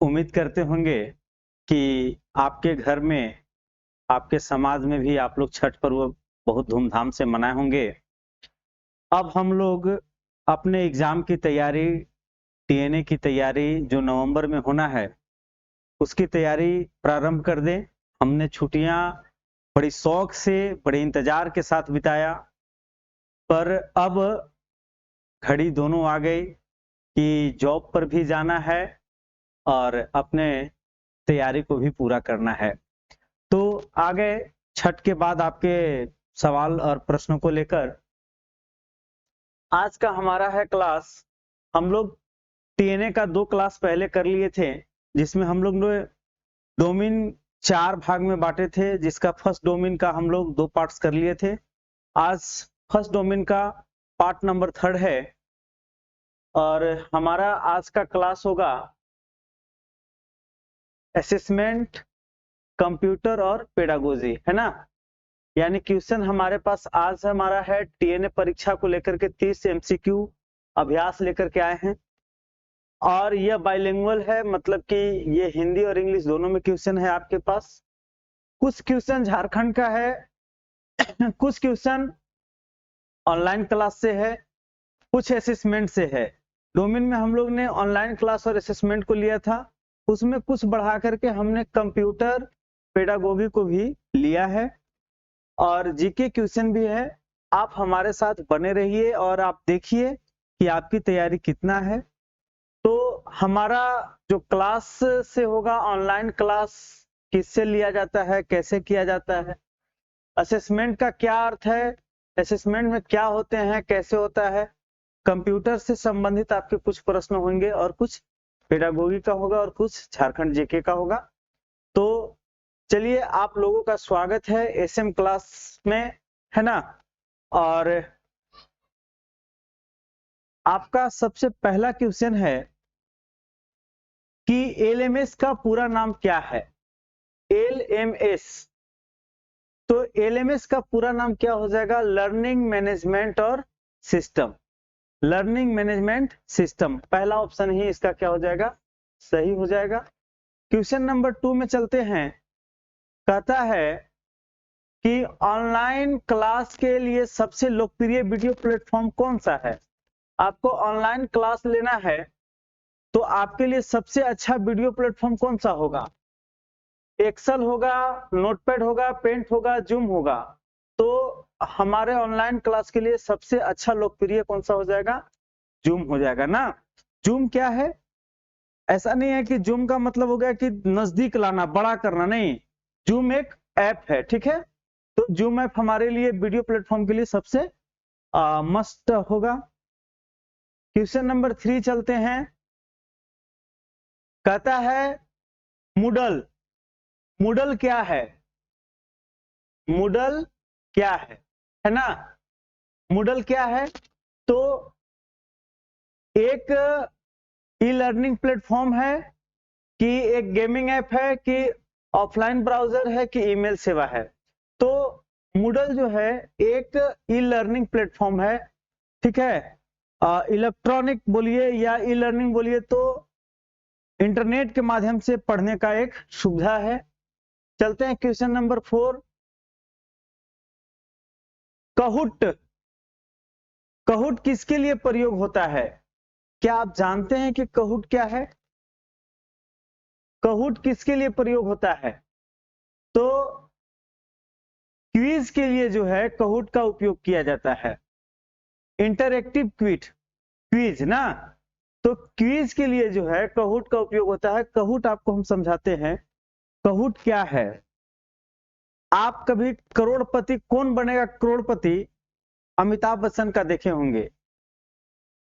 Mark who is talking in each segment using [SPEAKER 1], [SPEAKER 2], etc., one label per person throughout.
[SPEAKER 1] उम्मीद करते होंगे कि आपके घर में, आपके समाज में भी आप लोग छठ पर्व बहुत धूमधाम से मनाए होंगे। अब हम लोग अपने एग्जाम की तैयारी, टीएनए की तैयारी जो नवंबर में होना है, उसकी तैयारी प्रारंभ कर दें। हमने छुट्टियां बड़ी शौक से, बड़े इंतजार के साथ बिताया, पर अब घड़ी दोनों आ गई कि जॉब पर भी जाना है और अपने तैयारी को भी पूरा करना है। तो आगे छठ के बाद आपके सवाल और प्रश्नों को लेकर आज का हमारा है क्लास। हम लोग टीएनए का 2 क्लास पहले कर लिए थे, जिसमें हम लोग ने डोमेन 4 भाग में बांटे थे, जिसका फर्स्ट डोमेन का हम लोग 2 पार्ट्स कर लिए थे। आज फर्स्ट डोमेन का पार्ट नंबर 3 है और हमारा आज का क्लास होगा असेसमेंट, कंप्यूटर और पेडागोजी, है ना। यानी क्वेश्चन हमारे पास आज हमारा है टीएनए परीक्षा को लेकर के 30 एमसीक्यू अभ्यास लेकर के आए हैं और यह बाइलिंगुअल है, मतलब कि ये हिंदी और इंग्लिश दोनों में क्वेश्चन है आपके पास। कुछ क्वेश्चन झारखंड का है, कुछ क्वेश्चन ऑनलाइन क्लास से है, कुछ असेसमेंट से है। डोमेन में हम लोग ने ऑनलाइन क्लास और असेसमेंट को लिया था, उसमें कुछ बढ़ा करके हमने कंप्यूटर पेडागोगी को भी लिया है और जीके क्वेश्चन भी है। आप हमारे साथ बने रहिए और आप देखिए कि आपकी तैयारी कितना है। तो हमारा जो क्लास से होगा, ऑनलाइन क्लास किससे लिया जाता है, कैसे किया जाता है, असेसमेंट का क्या अर्थ है, असेसमेंट में क्या होते हैं, कैसे होता है, कंप्यूटर से संबंधित आपके कुछ प्रश्न होंगे और कुछ पेडागोगी का होगा और कुछ झारखंड जीके का होगा। तो चलिए, आप लोगों का स्वागत है एसएम क्लास में, है ना। और आपका सबसे पहला क्वेश्चन है कि एलएमएस का पूरा नाम क्या है। एलएमएस, तो एलएमएस का पूरा नाम क्या हो जाएगा? लर्निंग मैनेजमेंट और सिस्टम। लर्निंग मैनेजमेंट सिस्टम, पहला ऑप्शन ही इसका क्या हो जाएगा? सही हो जाएगा। क्वेश्चन नंबर 2 में चलते हैं। कहता है कि ऑनलाइन क्लास के लिए सबसे लोकप्रिय वीडियो प्लेटफॉर्म कौन सा है। आपको ऑनलाइन क्लास लेना है तो आपके लिए सबसे अच्छा वीडियो प्लेटफॉर्म कौन सा होगा? एक्सेल होगा, नोटपैड होगा, पेंट होगा, जूम होगा। तो हमारे ऑनलाइन क्लास के लिए सबसे अच्छा लोकप्रिय कौन सा हो जाएगा? जूम हो जाएगा ना। जूम क्या है? ऐसा नहीं है कि जूम का मतलब हो गया कि नजदीक लाना, बड़ा करना, नहीं। जूम एक ऐप है, ठीक है। तो जूम ऐप हमारे लिए वीडियो प्लेटफॉर्म के लिए सबसे मस्त होगा। क्वेश्चन नंबर 3 चलते हैं। कहता है मूडल। मूडल क्या है? मूडल क्या है ना। मूडल क्या है? तो एक ई लर्निंग प्लेटफॉर्म है कि एक गेमिंग ऐप है कि ऑफलाइन ब्राउजर है कि ईमेल सेवा है। तो मूडल जो है एक ई लर्निंग प्लेटफॉर्म है, ठीक है। इलेक्ट्रॉनिक बोलिए या ई लर्निंग बोलिए, तो इंटरनेट के माध्यम से पढ़ने का एक सुविधा है। चलते हैं क्वेश्चन नंबर 4। कहूट। कहूट किसके लिए प्रयोग होता है? क्या आप जानते हैं कि कहूट क्या है? कहूट किसके लिए प्रयोग होता है? तो क्विज के लिए जो है कहूट का उपयोग किया जाता है। इंटरएक्टिव क्विज ना। तो क्विज के लिए जो है कहूट का उपयोग होता है। कहूट आपको हम समझाते हैं। कहूट क्या है? आप कभी करोड़पति, कौन बनेगा करोड़पति, अमिताभ बच्चन का देखे होंगे।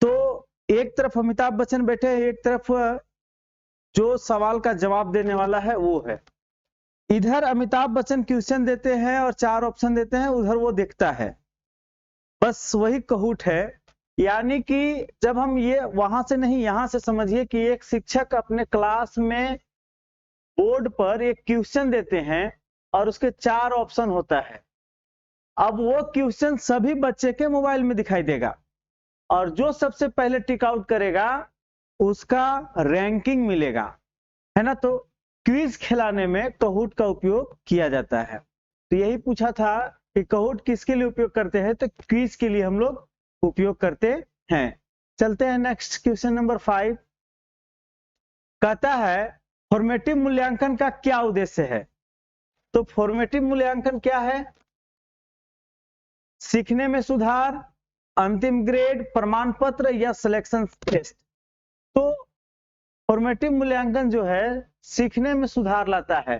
[SPEAKER 1] तो एक तरफ अमिताभ बच्चन बैठे हैं, एक तरफ जो सवाल का जवाब देने वाला है वो है। इधर अमिताभ बच्चन क्वेश्चन देते हैं और 4 ऑप्शन देते हैं, उधर वो देखता है। बस वही कहूट है। यानी कि जब हम ये वहां से नहीं, यहां से समझिए कि एक शिक्षक अपने क्लास में बोर्ड पर एक क्वेश्चन देते हैं और उसके 4 ऑप्शन होता है। अब वो क्वेश्चन सभी बच्चे के मोबाइल में दिखाई देगा और जो सबसे पहले टिक आउट करेगा उसका रैंकिंग मिलेगा। है ना। तो क्विज खिलाने में कहूट का उपयोग किया जाता है। तो यही पूछा था कि कहूट किसके लिए उपयोग करते हैं, तो क्विज के लिए हम लोग उपयोग करते हैं। चलते हैं नेक्स्ट क्वेश्चन नंबर 5। कहता है फॉर्मेटिव मूल्यांकन का क्या उद्देश्य है। तो फॉर्मेटिव मूल्यांकन क्या है, सीखने में सुधार, अंतिम ग्रेड, प्रमाण पत्र या सिलेक्शन टेस्ट। तो फॉर्मेटिव मूल्यांकन जो है सीखने में सुधार लाता है,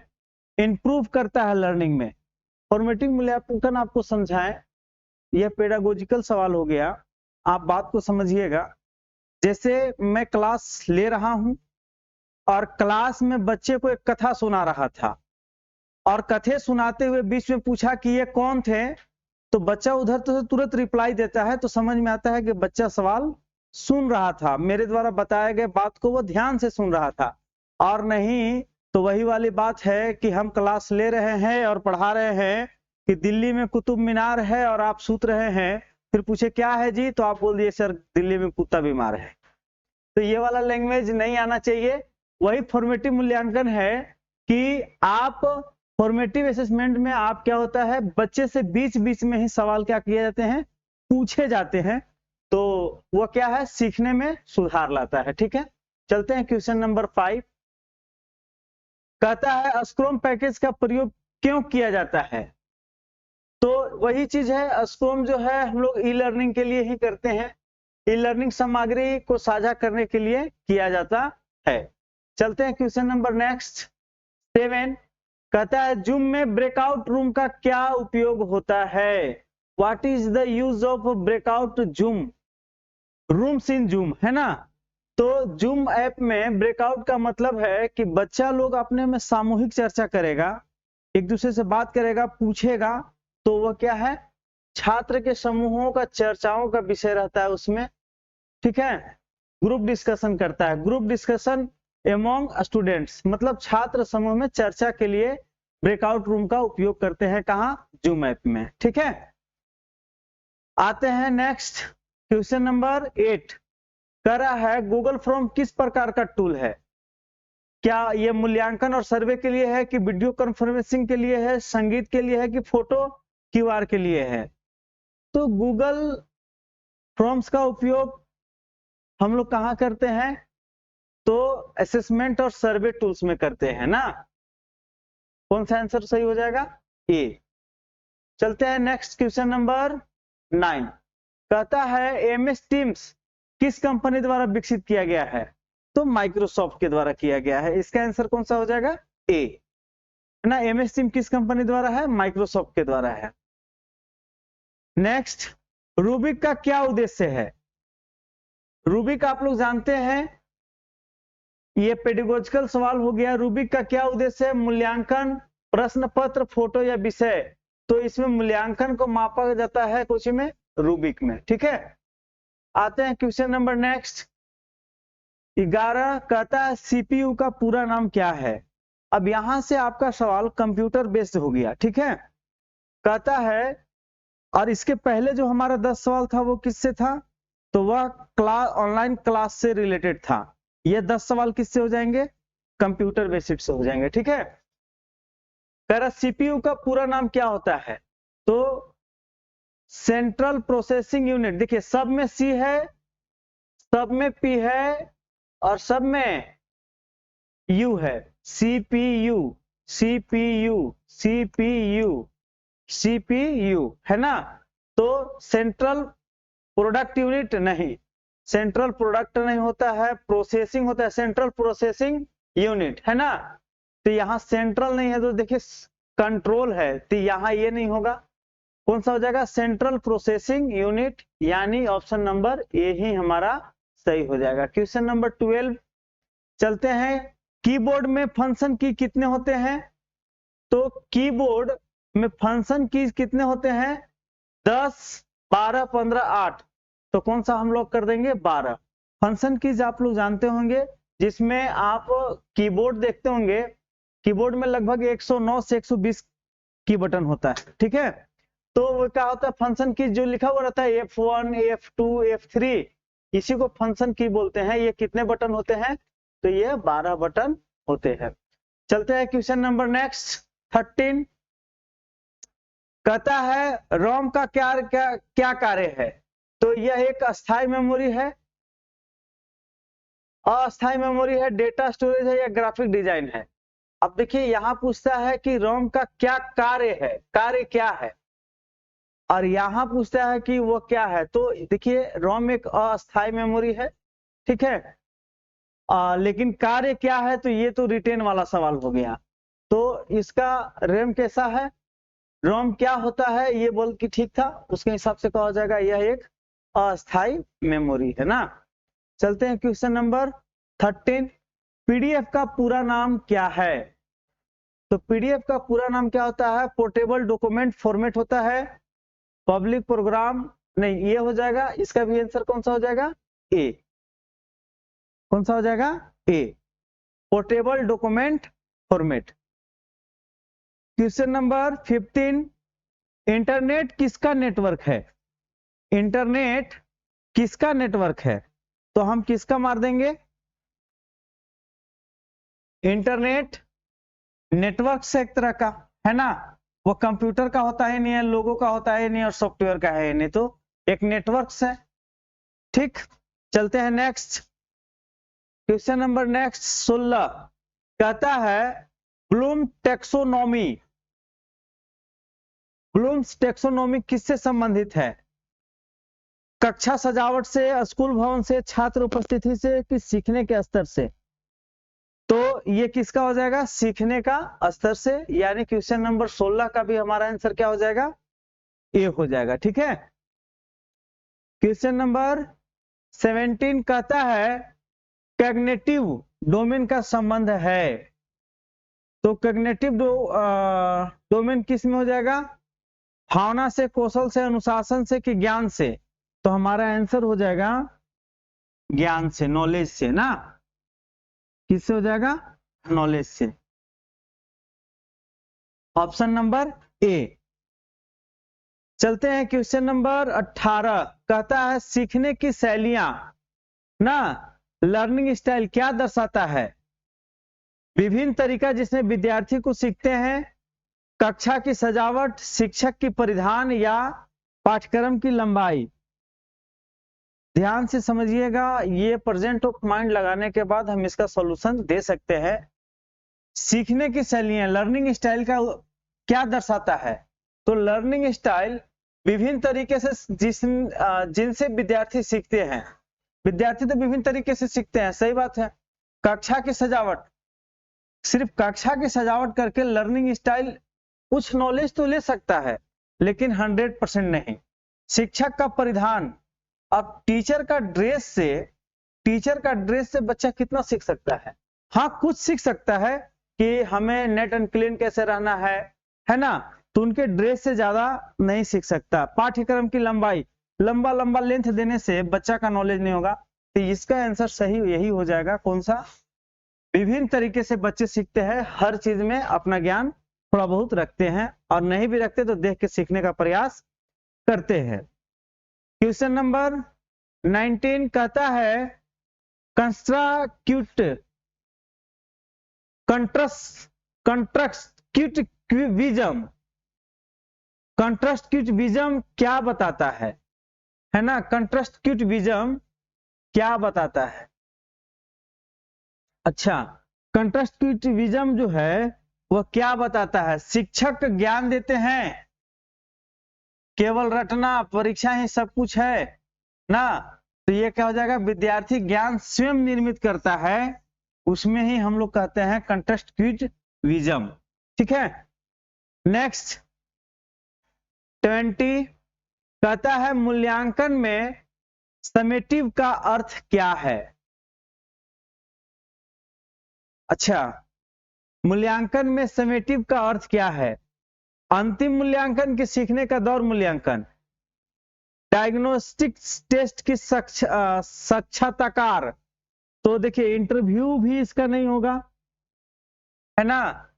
[SPEAKER 1] इंप्रूव करता है लर्निंग में। फॉर्मेटिव मूल्यांकन आपको समझाएं, यह पेडागोजिकल सवाल हो गया, आप बात को समझिएगा। जैसे मैं क्लास ले रहा हूं और क्लास में बच्चे को एक कथा सुना रहा था और कथे सुनाते हुए बीच में पूछा कि ये कौन थे, तो बच्चा उधर तो तुरंत रिप्लाई देता है, तो समझ में आता है कि बच्चा सवाल सुन रहा था, मेरे द्वारा बताए गए बात को वो ध्यान से सुन रहा था। और नहीं तो वही वाली बात है कि हम क्लास ले रहे हैं और पढ़ा रहे हैं कि दिल्ली में कुतुब मीनार है और आप सूत रहे हैं, फिर पूछे क्या है जी, तो आप बोल दिए सर दिल्ली में कुत्ता बीमार है। तो ये वाला लैंग्वेज नहीं आना चाहिए। वही फॉर्मेटिव मूल्यांकन है कि आप फॉर्मेटिव असेसमेंट में आप क्या होता है, बच्चे से बीच बीच में ही सवाल क्या किए जाते हैं, पूछे जाते हैं। तो वो क्या है, सीखने में सुधार लाता है। ठीक है, चलते हैं क्वेश्चन नंबर 5। कहता है स्क्रम पैकेज का प्रयोग क्यों किया जाता है। तो वही चीज है, स्क्रम जो है हम लोग ई लर्निंग के लिए ही करते हैं, ई लर्निंग सामग्री को साझा करने के लिए किया जाता है। चलते हैं क्वेश्चन नंबर नेक्स्ट 7। कहता है जूम में ब्रेकआउट रूम का क्या उपयोग होता है। What is the use of breakout zoom rooms in zoom, है ना। तो जूम ऐप में ब्रेकआउट का मतलब है कि बच्चा लोग अपने में सामूहिक चर्चा करेगा, एक दूसरे से बात करेगा, पूछेगा। तो वह क्या है, छात्र के समूहों का चर्चाओं का विषय रहता है उसमें। ठीक है, ग्रुप डिस्कशन करता है, ग्रुप डिस्कशन एमोंग स्टूडेंट्स, मतलब छात्र समूह में चर्चा के लिए ब्रेकआउट रूम का उपयोग करते हैं, कहां, जूम ऐप में। ठीक है, आते हैं नेक्स्ट क्वेश्चन नंबर 8। कह रहा है गूगल फॉर्म किस प्रकार का टूल है। क्या यह मूल्यांकन और सर्वे के लिए है, कि वीडियो कॉन्फ्रेंसिंग के लिए है, संगीत के लिए है, कि फोटो क्यूआर के लिए है। तो गूगल फॉर्म्स का उपयोग हम लोग कहां करते हैं, तो असेसमेंट और सर्वे टूल्स में करते हैं ना। कौन सा आंसर सही हो जाएगा, ए। चलते हैं नेक्स्ट क्वेश्चन नंबर 9। कहता है एमएस टीम्स किस कंपनी द्वारा विकसित किया गया है। तो माइक्रोसॉफ्ट के द्वारा किया गया है, इसका आंसर कौन सा हो जाएगा, ए ना। एमएस टीम किस कंपनी द्वारा है, माइक्रोसॉफ्ट के द्वारा है। नेक्स्ट, रूबिक का क्या उद्देश्य है। रूबिक आप लोग जानते हैं, ये पेडागोजिकल सवाल हो गया। रूबिक का क्या उद्देश्य है, मूल्यांकन, प्रश्न पत्र, फोटो या विषय। तो इसमें मूल्यांकन को मापा जाता है कुछ में, रूबिक में। ठीक है, आते हैं क्वेश्चन नंबर नेक्स्ट 11। कहता है सीपीयू का पूरा नाम क्या है। अब यहां से आपका सवाल कंप्यूटर बेस्ड हो गया। ठीक है, कहता है, और इसके पहले जो हमारा 10 सवाल था वो किससे था, तो वह क्लास, ऑनलाइन क्लास से रिलेटेड था। ये 10 सवाल किससे हो जाएंगे, कंप्यूटर बेस्ड से हो जाएंगे। ठीक है, कह रहा सीपीयू का पूरा नाम क्या होता है। तो सेंट्रल प्रोसेसिंग यूनिट, देखिए सब में सी है, सब में पी है और सब में यू है, सीपीयू सीपीयू सीपीयू सीपीयू, है ना। तो सेंट्रल प्रोडक्ट यूनिट नहीं, सेंट्रल प्रोडक्ट नहीं होता है, प्रोसेसिंग होता है, सेंट्रल प्रोसेसिंग यूनिट, है ना। तो यहां सेंट्रल नहीं है, तो देखिए कंट्रोल है, तो यहां ये नहीं होगा। कौन सा हो जाएगा, सेंट्रल प्रोसेसिंग यूनिट, यानी ऑप्शन नंबर ए ही हमारा सही हो जाएगा। क्वेश्चन नंबर 12 चलते हैं। कीबोर्ड में फंक्शन की कितने होते हैं। तो कीबोर्ड में फंक्शन की कितने होते हैं, 10, 12, 15, 8। तो कौन सा हम लोग कर देंगे, 12। फंक्शन कीज आप लोग जानते होंगे, जिसमें आप कीबोर्ड देखते होंगे, कीबोर्ड में लगभग 109 से 120 की बटन होता है। ठीक है, तो वो क्या होता है, फंक्शन की जो लिखा हुआ रहता है F1, F2, F3, इसी को फंक्शन की बोलते हैं। ये कितने बटन होते हैं, तो ये 12 बटन होते हैं। चलते हैं क्वेश्चन नंबर नेक्स्ट 13। कहता है रोम का क्या क्या क्या कार्य है। तो यह एक अस्थायी मेमोरी है, अस्थायी मेमोरी है, डेटा स्टोरेज है या ग्राफिक डिजाइन है। अब देखिए यहां पूछता है कि रोम का क्या कार्य है, कार्य क्या है, और यहां पूछता है कि वो क्या है। तो देखिए रोम एक अस्थायी मेमोरी है, ठीक है, लेकिन कार्य क्या है, तो ये तो रिटेन वाला सवाल हो गया। तो इसका रैम कैसा है, रोम क्या होता है, ये बोल के ठीक था, उसके हिसाब से कहा जाएगा यह एक अस्थायी मेमोरी है ना। चलते हैं क्वेश्चन नंबर 13। पीडीएफ का पूरा नाम क्या है। तो पीडीएफ का पूरा नाम क्या होता है, पोर्टेबल डॉक्यूमेंट फॉर्मेट होता है, पब्लिक प्रोग्राम, नहीं ये हो जाएगा, इसका भी आंसर कौन सा हो जाएगा, ए। कौन सा हो जाएगा, A, portable document format. Question number 15। Internet किसका नेटवर्क है। इंटरनेट किसका नेटवर्क है। तो हम किसका मार देंगे, इंटरनेट नेटवर्क से एक तरह का है ना, वो कंप्यूटर का होता है नहीं है, लोगों का होता है नहीं और सॉफ्टवेयर का है नहीं, तो एक नेटवर्क है। ठीक, चलते हैं नेक्स्ट क्वेश्चन नंबर नेक्स्ट 16। कहता है ब्लूम टेक्सोनॉमी, ब्लूम्स टेक्सोनॉमी किससे संबंधित है। कक्षा सजावट से, स्कूल भवन से, छात्र उपस्थिति से, कि सीखने के स्तर से। तो ये किसका हो जाएगा, सीखने का स्तर से, यानी क्वेश्चन नंबर 16 का भी हमारा आंसर क्या हो जाएगा, ए हो जाएगा। ठीक है, क्वेश्चन नंबर 17 कहता है कॉग्निटिव डोमेन का संबंध है। तो कॉग्निटिव डोमेन किस में हो जाएगा, भावना से, कौशल से, अनुशासन से, कि ज्ञान से। तो हमारा आंसर हो जाएगा ज्ञान से, नॉलेज से ना, किससे हो जाएगा, नॉलेज से, ऑप्शन नंबर ए। चलते हैं क्वेश्चन नंबर 18। कहता है सीखने की शैलियां ना, लर्निंग स्टाइल क्या दर्शाता है। विभिन्न तरीका जिसमें विद्यार्थी को सीखते हैं, कक्षा की सजावट, शिक्षक की परिधान, या पाठ्यक्रम की लंबाई। ध्यान से समझिएगा, ये प्रेजेंट ऑफ माइंड लगाने के बाद हम इसका सॉल्यूशन दे सकते हैं। सीखने की शैलियां, लर्निंग स्टाइल का क्या दर्शाता है। तो लर्निंग स्टाइल विभिन्न तरीके से जिनसे विद्यार्थी सीखते हैं, विद्यार्थी तो विभिन्न तरीके से सीखते हैं, सही बात है। कक्षा की सजावट, सिर्फ कक्षा की सजावट करके लर्निंग स्टाइल कुछ नॉलेज तो ले सकता है, लेकिन 100% नहीं। शिक्षक का परिधान, अब टीचर का ड्रेस से बच्चा कितना सीख सकता है। हाँ कुछ सीख सकता है कि हमें नेट एंड क्लीन कैसे रहना है ना, तो उनके ड्रेस से ज्यादा नहीं सीख सकता। पाठ्यक्रम की लंबाई, लंबा लेंथ देने से बच्चा का नॉलेज नहीं होगा। तो इसका आंसर सही यही हो जाएगा, कौन सा, विभिन्न तरीके से बच्चे सीखते हैं, हर चीज में अपना ज्ञान थोड़ा बहुत रखते हैं, और नहीं भी रखते तो देख के सीखने का प्रयास करते हैं। क्वेश्चन नंबर 19 कहता है कंट्रास्टिविज्म क्या बताता है ना, कंट्रास्टिविज्म क्या बताता है। अच्छा, कंट्रास्टिविज्म जो है वह क्या बताता है, शिक्षक ज्ञान देते हैं, केवल रटना परीक्षा ही सब कुछ है ना, तो ये क्या हो जाएगा, विद्यार्थी ज्ञान स्वयं निर्मित करता है, उसमें ही हम लोग कहते हैं कंट्रास्टिविज्म। ठीक है, नेक्स्ट 20 कहता है मूल्यांकन में समेटिव का अर्थ क्या है। अच्छा, मूल्यांकन में समेटिव का अर्थ क्या है, अंतिम मूल्यांकन की सीखने का दौर मूल्यांकन, डायग्नोस्टिक टेस्ट की साक्षात्कार। तो देखिए इंटरव्यू भी इसका नहीं होगा, है ना,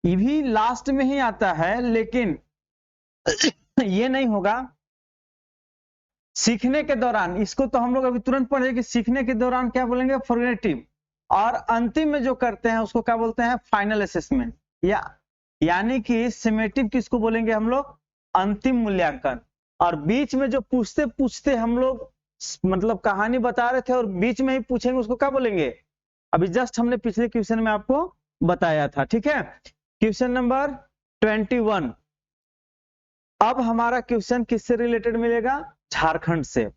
[SPEAKER 1] ये भी लास्ट में ही आता है, लेकिन ये नहीं होगा। सीखने के दौरान, इसको तो हम लोग अभी तुरंत पढ़े कि सीखने के दौरान क्या बोलेंगे, फॉर्मेटिव, और अंतिम में जो करते हैं उसको क्या बोलते हैं, फाइनल असेसमेंट, यानी कि सिमेटिव किसको बोलेंगे हम लोग, अंतिम मूल्यांकन। और बीच में जो पूछते पूछते हम लोग मतलब कहानी बता रहे थे और बीच में ही पूछेंगे उसको क्या बोलेंगे, अभी जस्ट हमने पिछले क्वेश्चन में आपको बताया था। ठीक है, क्वेश्चन नंबर 21। अब हमारा क्वेश्चन किससे रिलेटेड मिलेगा, झारखंड से।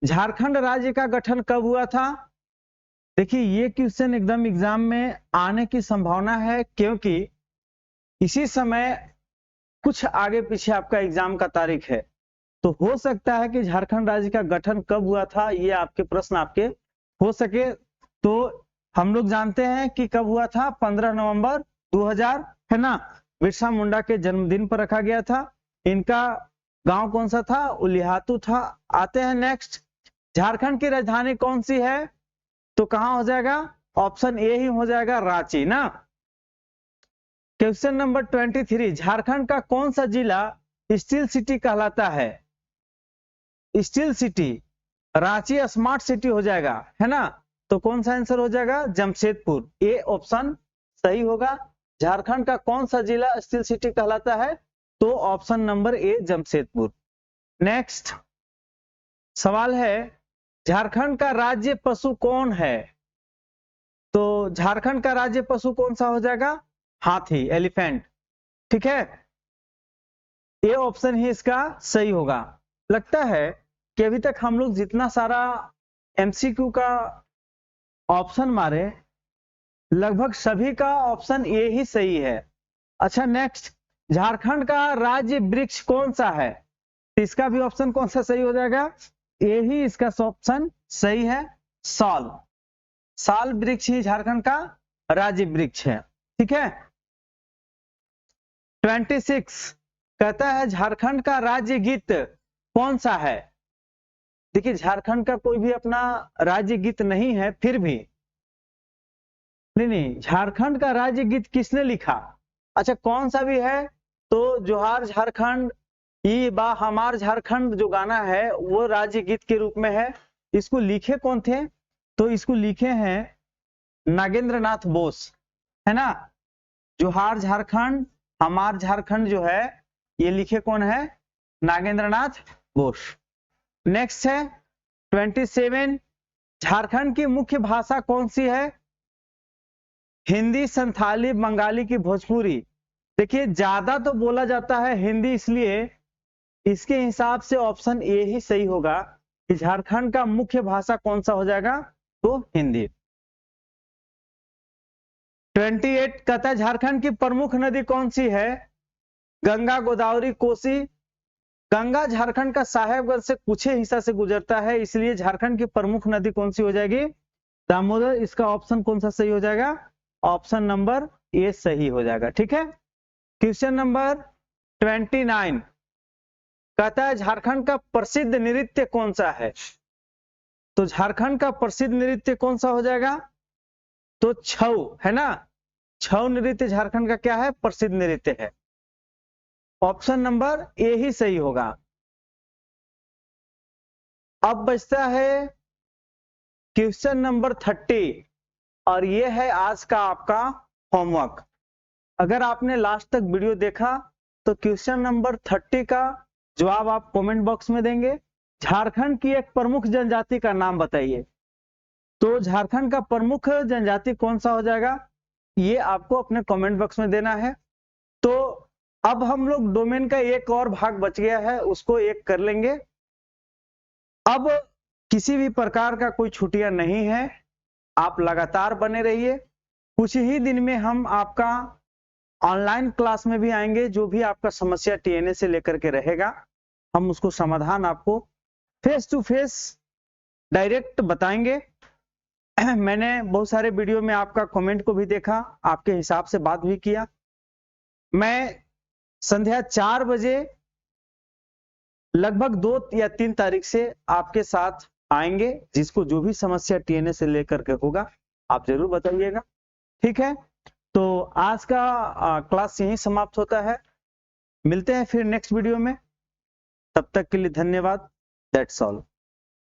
[SPEAKER 1] झारखंड राज्य का गठन कब हुआ था। देखिए ये क्वेश्चन एकदम एग्जाम में आने की संभावना है, क्योंकि इसी समय कुछ आगे पीछे आपका एग्जाम का तारीख है, तो हो सकता है कि झारखंड राज्य का गठन कब हुआ था, ये आपके प्रश्न आपके हो सके। तो हम लोग जानते हैं कि कब हुआ था, 15 नवंबर 2000, है ना, बिरसा मुंडा के जन्मदिन पर रखा गया था। इनका गांव कौन सा था, उलिहातू था। आते हैं नेक्स्ट, झारखंड की राजधानी कौन सी है, तो कहां हो जाएगा, ऑप्शन ए ही हो जाएगा, रांची ना। क्वेश्चन नंबर 23, झारखंड का कौन सा जिला स्टील सिटी कहलाता है। Steel city, Ranchi smart city हो जाएगा, है ना, तो कौन सा आंसर हो जाएगा, जमशेदपुर। ए ऑप्शन सही होगा। झारखंड का कौन सा जिला स्टील सिटी कहलाता है, तो option number A Jamshedpur. Next सवाल है, झारखंड का राज्य पशु कौन है, तो झारखंड का राज्य पशु कौन सा हो जाएगा, हाथी, एलिफेंट। ठीक है, ये ऑप्शन ही इसका सही होगा। लगता है कि अभी तक हम लोग जितना सारा एमसीक्यू का ऑप्शन मारे, लगभग सभी का ऑप्शन ए ही सही है। अच्छा नेक्स्ट, झारखंड का राज्य वृक्ष कौन सा है, इसका भी ऑप्शन कौन सा सही हो जाएगा, ए ही इसका ऑप्शन सही है, साल। साल वृक्ष ही झारखंड का राज्य वृक्ष है। ठीक है, 26 कहता है झारखंड का राज्य गीत कौन सा है। देखिए झारखंड का कोई भी अपना राज्य गीत नहीं है, फिर भी नहीं, झारखंड का राज्य गीत किसने लिखा, अच्छा कौन सा भी है, तो जोहार झारखंड, ये बा हमार झारखंड जो गाना है वो राज्य गीत के रूप में है। इसको लिखे कौन थे, तो इसको लिखे हैं नागेंद्र नाथ बोस, है ना। जोहार झारखंड हमार झारखंड जो है ये लिखे कौन है, नागेंद्र नाथ बोस। नेक्स्ट है 27, झारखंड की मुख्य भाषा कौन सी है, हिंदी, संथाली, बंगाली की भोजपुरी। देखिए ज्यादा तो बोला जाता है हिंदी, इसलिए इसके हिसाब से ऑप्शन ए ही सही होगा कि झारखंड का मुख्य भाषा कौन सा हो जाएगा, तो हिंदी। 28 कहता है झारखंड की प्रमुख नदी कौन सी है, गंगा, गोदावरी, कोसी। गंगा झारखंड का साहेबगंज से कुछ हिस्सा से गुजरता है, इसलिए झारखंड की प्रमुख नदी कौन सी हो जाएगी, दामोदर। इसका ऑप्शन कौन सा सही हो जाएगा, ऑप्शन नंबर ए सही हो जाएगा। ठीक है, क्वेश्चन नंबर 29 कहता है झारखंड का प्रसिद्ध नृत्य कौन सा है, तो झारखंड का प्रसिद्ध नृत्य कौन सा हो जाएगा, तो छऊ, है ना। छऊ नृत्य झारखंड का क्या है, प्रसिद्ध नृत्य है। ऑप्शन नंबर ए ही सही होगा। अब बचता है क्वेश्चन नंबर 30 और ये है आज का आपका होमवर्क। अगर आपने लास्ट तक वीडियो देखा तो क्वेश्चन नंबर 30 का जवाब आप कमेंट बॉक्स में देंगे। झारखंड की एक प्रमुख जनजाति का नाम बताइए, तो झारखंड का प्रमुख जनजाति कौन सा हो जाएगा, ये आपको अपने कमेंट बॉक्स में देना है। तो अब हम लोग डोमेन का एक और भाग बच गया है, उसको एक कर लेंगे। अब किसी भी प्रकार का कोई छुट्टियां नहीं है, आप लगातार बने रहिए। कुछ ही दिन में हम आपका ऑनलाइन क्लास में भी आएंगे, जो भी आपका समस्या टीएनए से लेकर के रहेगा हम उसको समाधान आपको फेस टू फेस डायरेक्ट बताएंगे। मैंने बहुत सारे वीडियो में आपका कमेंट को भी देखा, आपके हिसाब से बात भी किया। मैं संध्या 4 बजे लगभग 2 या 3 तारीख से आपके साथ आएंगे, जिसको जो भी समस्या टीएनए से लेकर के होगा आप जरूर बताइएगा। ठीक है, तो आज का क्लास यहीं समाप्त होता है, मिलते हैं फिर नेक्स्ट वीडियो में। तब तक के लिए धन्यवाद, दैट्स ऑल।